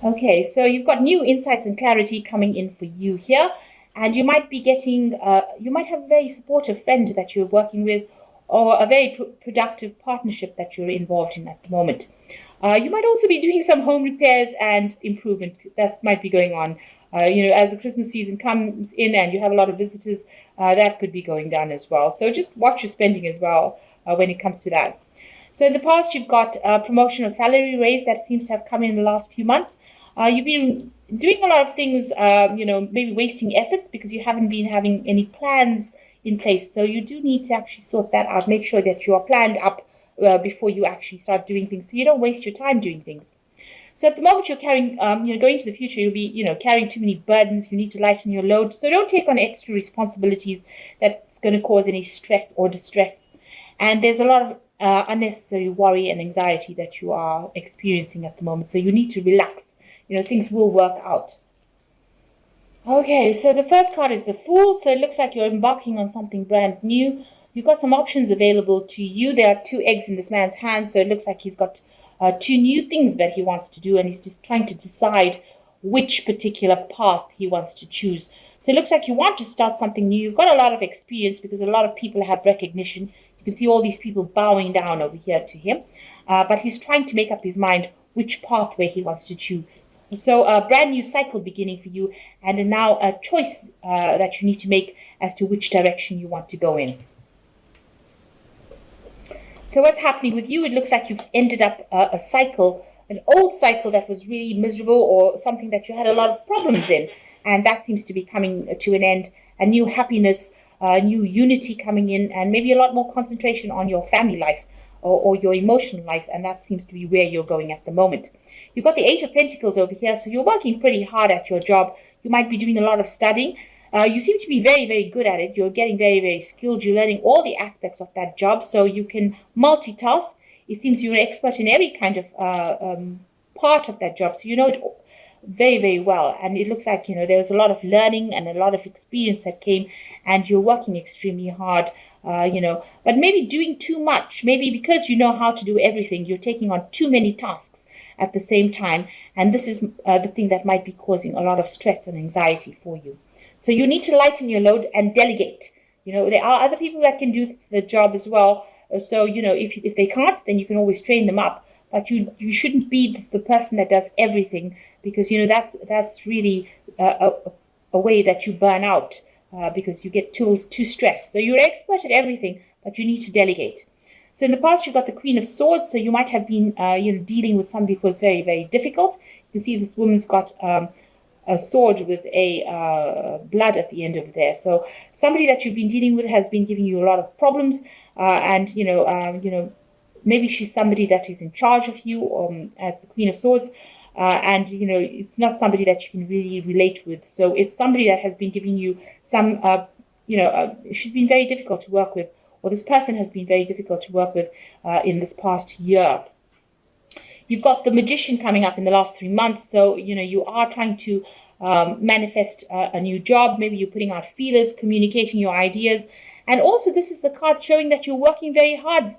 Okay, so you've got new insights and clarity coming in for you here, and you might be getting, you might have a very supportive friend that you're working with, or a very productive partnership that you're involved in at the moment. You might also be doing some home repairs and improvement that might be going on. As the Christmas season comes in and you have a lot of visitors, that could be going down as well. So just watch your spending as well when it comes to that. So in the past, you've got a promotion or salary raise that seems to have come in the last few months. You've been doing a lot of things, maybe wasting efforts because you haven't been having any plans in place. So you do need to actually sort that out. Make sure that you are planned up before you actually start doing things, so you don't waste your time doing things. So at the moment you're carrying, going to the future, you'll be, carrying too many burdens. You need to lighten your load. So don't take on extra responsibilities that's going to cause any stress or distress. And there's a lot of unnecessary worry and anxiety that you are experiencing at the moment. So you need to relax. Things will work out. Okay, so the first card is the Fool. So it looks like you're embarking on something brand new. You've got some options available to you. There are two eggs in this man's hand, so it looks like he's got two new things that he wants to do, and he's just trying to decide which particular path he wants to choose. So it looks like you want to start something new. You've got a lot of experience because a lot of people have recognition. You can see all these people bowing down over here to him, but he's trying to make up his mind which pathway he wants to choose. So a brand new cycle beginning for you, and now a choice that you need to make as to which direction you want to go in. So what's happening with you? It looks like you've ended up a cycle, an old cycle that was really miserable, or something that you had a lot of problems in, and that seems to be coming to an end. A new happiness, new unity coming in, and maybe a lot more concentration on your family life or your emotional life, and that seems to be where you're going at the moment. You've got the Eight of Pentacles over here, so you're working pretty hard at your job. You might be doing a lot of studying. You seem to be very, very good at it. You're getting very, very skilled. You're learning all the aspects of that job, so you can multitask. It seems you're an expert in every kind of part of that job, so you know it very, very well. And it looks like, there was a lot of learning and a lot of experience that came, and you're working extremely hard, but maybe doing too much. Maybe because you know how to do everything, you're taking on too many tasks at the same time, and this is the thing that might be causing a lot of stress and anxiety for you. So you need to lighten your load and delegate. There are other people that can do the job as well. So, if they can't, then you can always train them up. But you shouldn't be the person that does everything, because, that's really a way that you burn out because you get too stressed. So you're an expert at everything, but you need to delegate. So in the past, you've got the Queen of Swords. So you might have been, dealing with somebody who was very, very difficult. You can see this woman's got a sword with a blood at the end of there. So somebody that you've been dealing with has been giving you a lot of problems, and maybe she's somebody that is in charge of you as the Queen of Swords, and it's not somebody that you can really relate with. So it's somebody that has been giving you some, she's been very difficult to work with, or this person has been very difficult to work with in this past year. You've got the Magician coming up in the last 3 months. So, you are trying to manifest a new job. Maybe you're putting out feelers, communicating your ideas. And also, this is the card showing that you're working very hard,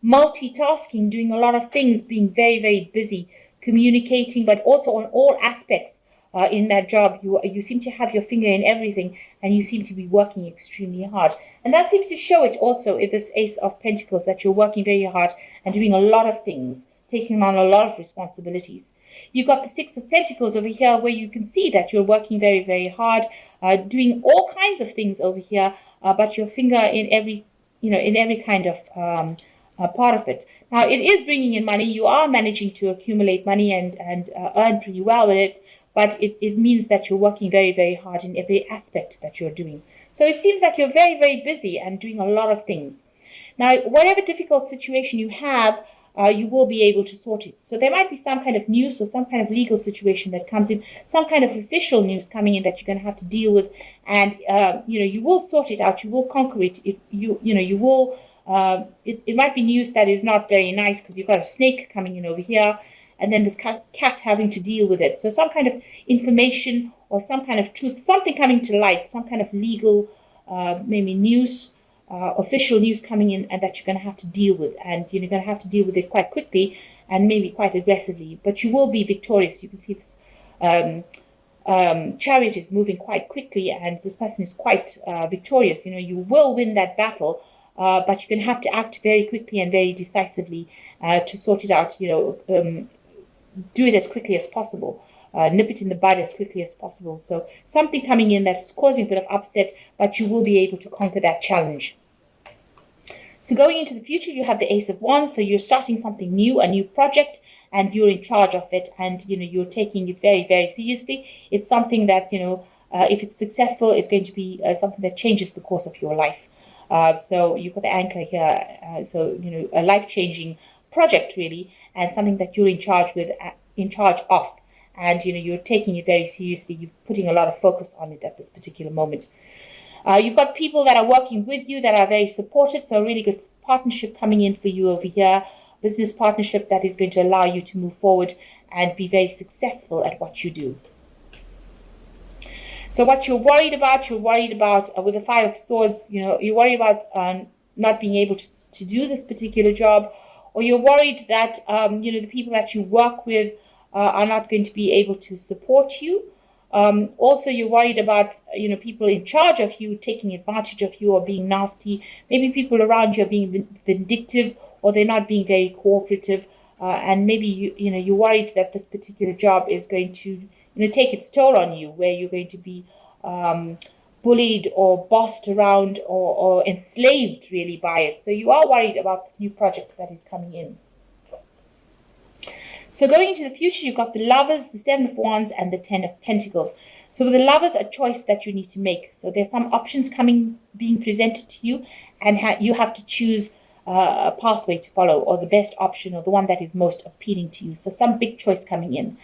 multitasking, doing a lot of things, being very, very busy, communicating, but also on all aspects in that job. You seem to have your finger in everything, and you seem to be working extremely hard. And that seems to show it also in this Ace of Pentacles, that you're working very hard and doing a lot of things, taking on a lot of responsibilities. You've got the Six of Pentacles over here, where you can see that you're working very, very hard, doing all kinds of things over here, but your finger in every, in every kind of part of it. Now, it is bringing in money. You are managing to accumulate money and earn pretty well with it, but it means that you're working very, very hard in every aspect that you're doing. So it seems like you're very, very busy and doing a lot of things. Now, whatever difficult situation you have, you will be able to sort it. So there might be some kind of news or some kind of legal situation that comes in, some kind of official news coming in that you're going to have to deal with, and you will sort it out. You will conquer it. You will. It might be news that is not very nice because you've got a snake coming in over here, and then this cat having to deal with it. So some kind of information or some kind of truth, something coming to light, some kind of legal, maybe news. Official news coming in, and that you're going to have to deal with, and you're going to have to deal with it quite quickly. and maybe quite aggressively, but you will be victorious. You can see this chariot is moving quite quickly, and this person is quite victorious. You will win that battle, but you're going to have to act very quickly and very decisively to sort it out. Do it as quickly as possible. Nip it in the bud as quickly as possible. So something coming in that's causing a bit of upset, but you will be able to conquer that challenge. So going into the future, you have the Ace of Wands. So you're starting something new, a new project, and you're in charge of it, and you're taking it very, very seriously. It's something that if it's successful, is going to be something that changes the course of your life. So you've got the anchor here. So a life-changing project really, and something that you're in charge of, and you're taking it very seriously. You're putting a lot of focus on it at this particular moment. You've got people that are working with you that are very supportive, so a really good partnership coming in for you over here. Business partnership that is going to allow you to move forward and be very successful at what you do. So what you're worried about with the Five of Swords, you're worried about not being able to do this particular job, or you're worried that the people that you work with are not going to be able to support you. Also, you're worried about people in charge of you taking advantage of you or being nasty. Maybe people around you are being vindictive, or they're not being very cooperative. And maybe you're worried that this particular job is going to take its toll on you, where you're going to be bullied or bossed around or enslaved really by it. So you are worried about this new project that is coming in. So going into the future, you've got the Lovers, the Seven of Wands, and the Ten of Pentacles. So with the Lovers, a choice that you need to make. So there's some options being presented to you, and you have to choose a pathway to follow, or the best option, or the one that is most appealing to you. So some big choice coming in.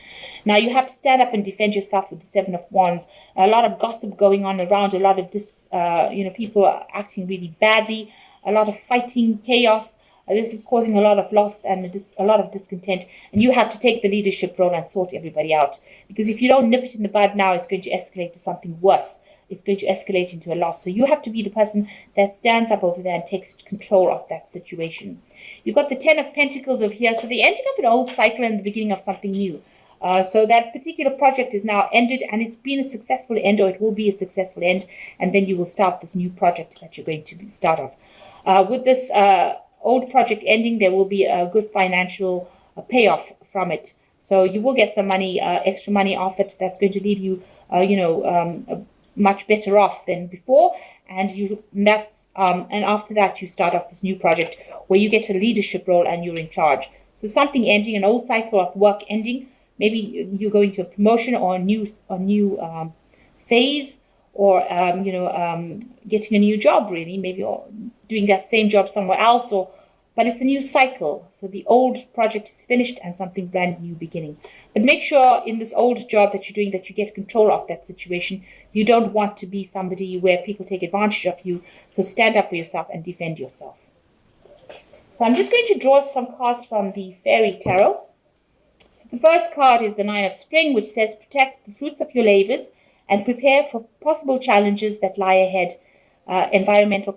Now you have to stand up and defend yourself with the Seven of Wands. A lot of gossip going on around, a lot of people are acting really badly, a lot of fighting, chaos. This is causing a lot of loss and a lot of discontent, and you have to take the leadership role and sort everybody out. Because if you don't nip it in the bud now, it's going to escalate to something worse. It's going to escalate into a loss. So you have to be the person that stands up over there and takes control of that situation. You've got the Ten of Pentacles over here. So the ending of an old cycle and the beginning of something new. So that particular project is now ended, and it's been a successful end, or it will be a successful end, and then you will start this new project that you're going to start off. With this old project ending, there will be a good financial payoff from it. So you will get some money, extra money off it. That's going to leave you, much better off than before. And after that, you start off this new project where you get a leadership role and you're in charge. So something ending, an old cycle of work ending. Maybe you're going to a promotion or a new phase, or getting a new job really, maybe, or doing that same job somewhere else, but it's a new cycle. So the old project is finished and something brand new beginning. But make sure in this old job that you're doing that you get control of that situation. You don't want to be somebody where people take advantage of you. So stand up for yourself and defend yourself. So I'm just going to draw some cards from the Fairy Tarot. So the first card is the Nine of Spring, which says protect the fruits of your labors and prepare for possible challenges that lie ahead. Environmental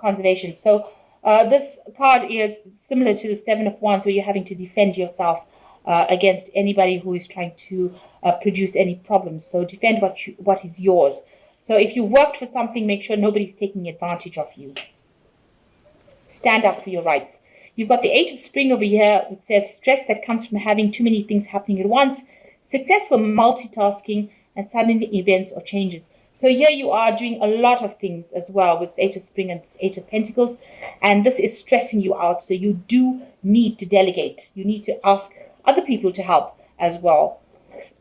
conservation. So this card is similar to the Seven of Wands, where you're having to defend yourself against anybody who is trying to produce any problems. So defend what is yours. So if you worked for something, make sure nobody's taking advantage of you. Stand up for your rights. You've got the Eight of Spring over here, which says stress that comes from having too many things happening at once, successful multitasking, and sudden events or changes. So here you are doing a lot of things as well with this Eight of Spring and this Eight of Pentacles, and this is stressing you out. So you do need to delegate. You need to ask other people to help as well.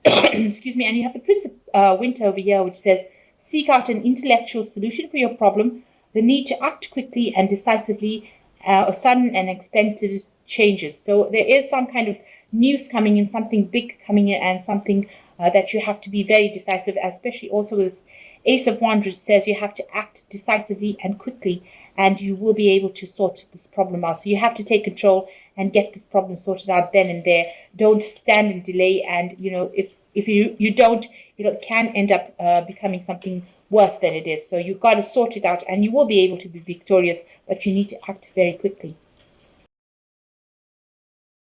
Excuse me. And you have the Prince of Winter over here, which says seek out an intellectual solution for your problem, the need to act quickly and decisively, or sudden and unexpected changes. So there is some kind of news coming in, something big coming in, and something that you have to be very decisive, especially also with Ace of Wands, which says you have to act decisively and quickly, and you will be able to sort this problem out. So you have to take control and get this problem sorted out then and there. Don't stand and delay, and if you don't, it can end up becoming something worse than it is. So you've got to sort it out, and you will be able to be victorious, but you need to act very quickly.